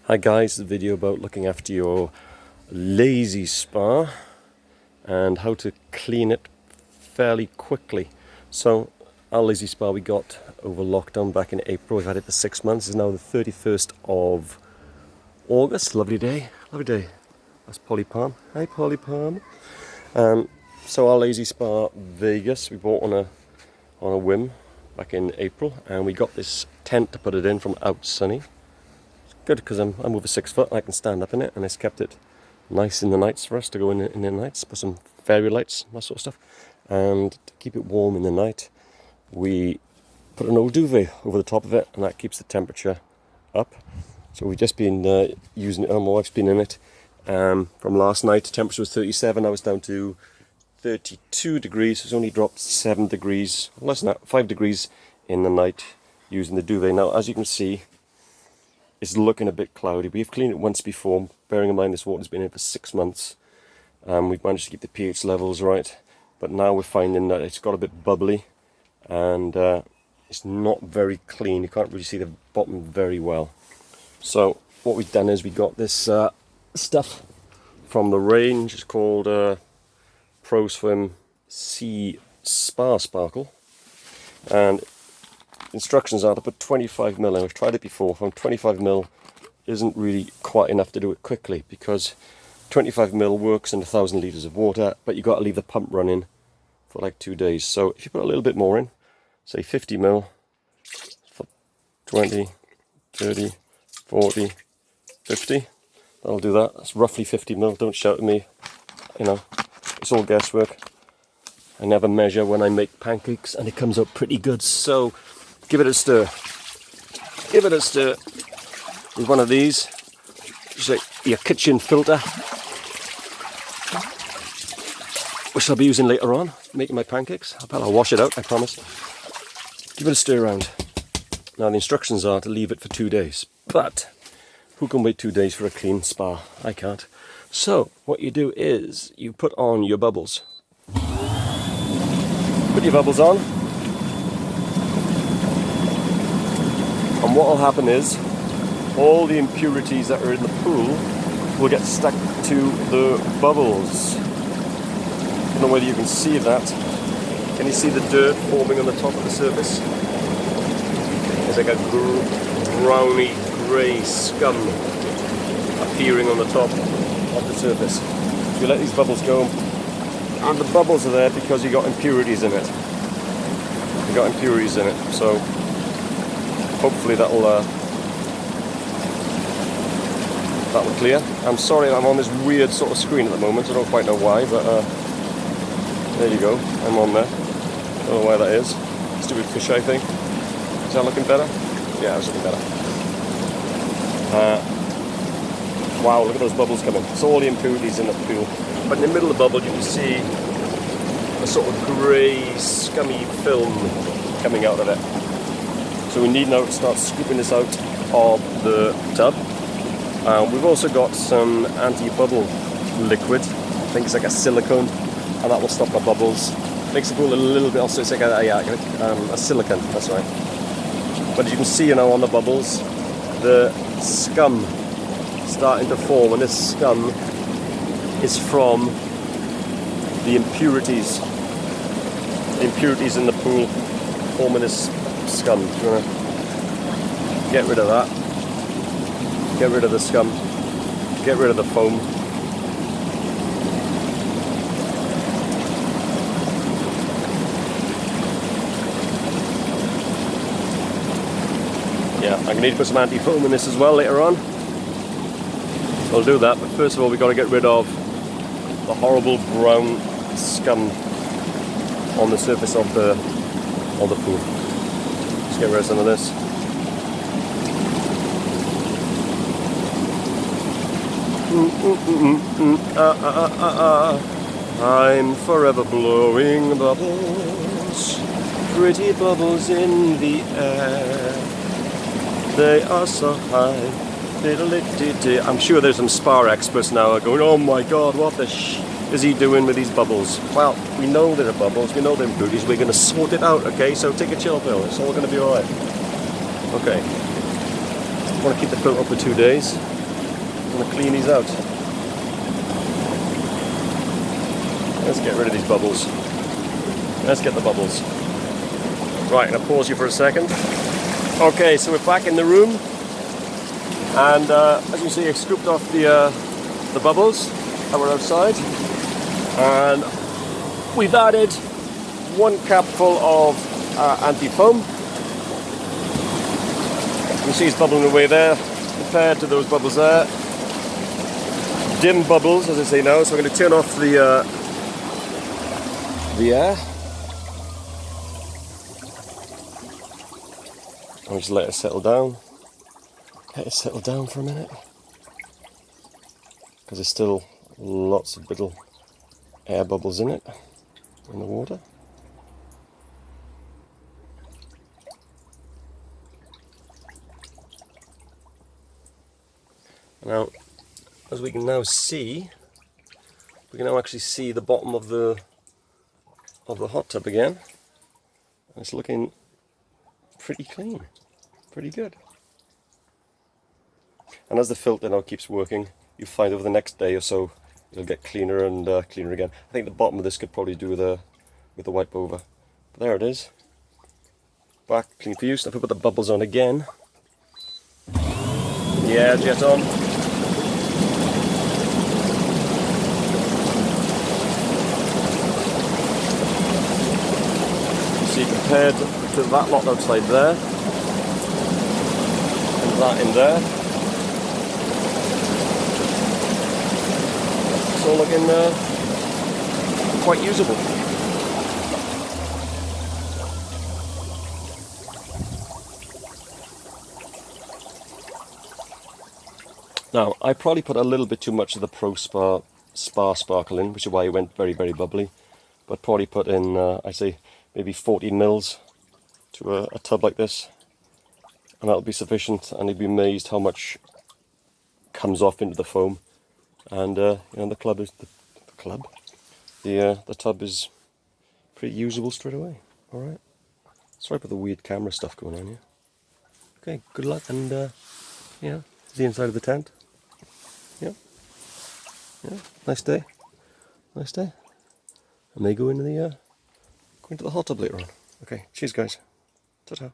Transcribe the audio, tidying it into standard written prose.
Hi guys, the video about looking after your lazy spa and how to clean it fairly quickly. So our lazy spa we got over lockdown back in April. We've had it for 6 months. It's now the 31st of August. Lovely day, lovely day. That's Polly Palm. Hi Polly Palm. So our lazy spa Vegas we bought on a whim back in April, and we got this tent to put it in from Out Sunny. Good, because I'm over 6 foot and I can stand up in it, and it's kept it nice in the nights for us to go in the nights, put some fairy lights, that sort of stuff. And to keep it warm in the night, we put an old duvet over the top of it, and that keeps the temperature up. So we've just been using it, and my wife's been in it. From last night, the temperature was 37, I was down to 32 degrees, so it's only dropped 7 degrees, less than that, 5 degrees in the night using the duvet. Now, as you can see, it's looking a bit cloudy. We've cleaned it once before, bearing in mind this water's been in for 6 months. We've managed to keep the pH levels right, but now we're finding that it's got a bit bubbly, and it's not very clean. You can't really see the bottom very well. So what we've done is we got this stuff from the range. It's called Pro Swim Sea Spa Sparkle, and instructions are to put 25ml in. We've tried it before. From 25ml isn't really quite enough to do it quickly, because 25ml works in 1,000 litres of water, but you've got to leave the pump running for like 2 days. So if you put a little bit more in, say 50ml, 20, 30, 40, 50, that'll do that. That's roughly 50ml. Don't shout at me, you know, it's all guesswork. I never measure when I make pancakes, and it comes out pretty good. So give it a stir. Give it a stir with one of these, just like your kitchen filter, which I'll be using later on, making my pancakes. I'll wash it out, I promise. Give it a stir around. Now the instructions are to leave it for 2 days, but who can wait 2 days for a clean spa? I can't. So what you do is you put on your bubbles. Put your bubbles on. And what will happen is all the impurities that are in the pool will get stuck to the bubbles. I don't know whether you can see that. Can you see the dirt forming on the top of the surface? There's like a browny grey scum appearing on the top of the surface. So you let these bubbles go, and the bubbles are there because you got impurities in it. You got impurities in it, so hopefully that will clear. I'm sorry I'm on this weird sort of screen at the moment. I don't quite know why, but there you go. I'm on there. Don't know why that is. Stupid fisheye thing. Is that looking better? Yeah, it's looking better. Wow, look at those bubbles coming. It's all the impurities in the pool. But in the middle of the bubble you can see a sort of grey, scummy film coming out of it. So we need now to start scooping this out of the tub. We've also got some anti-bubble liquid. I think it's like a silicone, and that will stop the bubbles. Makes the pool a little bit, also it's like a silicone, that's right. But as you can see, you know, on the bubbles, the scum starting to form, and this scum is from the impurities. The impurities in the pool forming this scum. Do you want to get rid of that? Get rid of the scum. Get rid of the foam. Yeah, I'm going to need to put some anti-foam in this as well later on. I'll do that, but first of all we've got to get rid of the horrible brown scum on the surface of the pool. Let's get rid of some of this. I'm forever blowing bubbles, pretty bubbles in the air. They are so high. I'm sure there's some spa experts now going, oh my god, what the is he doing with these bubbles? Well, we know there are bubbles, we know they're impurities, we're going to sort it out, okay? So take a chill pill, it's all going to be alright. Okay. I want to keep the filter up for 2 days. I'm going to clean these out. Let's get rid of these bubbles. Let's get the bubbles. Right, I'm going to pause you for a second. Okay, so we're back in the room. And as you can see, I scooped off the bubbles that were outside. And we've added 1 capful of anti-foam. You can see it's bubbling away there, compared to those bubbles there. Dim bubbles, as I say now, so I'm going to turn off the air. I'll just let it settle down. Let it settle down for a minute. Because there's still lots of little air bubbles in it, in the water. Now, as we can now see, we can now actually see the bottom of the hot tub again. And it's looking pretty clean, pretty good. And as the filter now keeps working, you find over the next day or so it'll get cleaner and cleaner again. I think the bottom of this could probably do with a wipe over. But there it is. Back clean for use. If we put the bubbles on again. Yeah, jet on. See, compared to that lot outside there, and that in there, it's all looking quite usable. Now, I probably put a little bit too much of the Pro Spa Sparkle in, which is why it went very, very bubbly. But probably put in, I'd say, maybe 14 mils to a tub like this, and that'll be sufficient. And you'd be amazed how much comes off into the foam. And you know, the tub is pretty usable straight away. All right. Sorry for the weird camera stuff going on here. Okay, good luck, and yeah, the inside of the tent. Yeah, yeah, nice day, nice day. I may go into the hot tub later on. Okay, cheers guys. Ta-ta.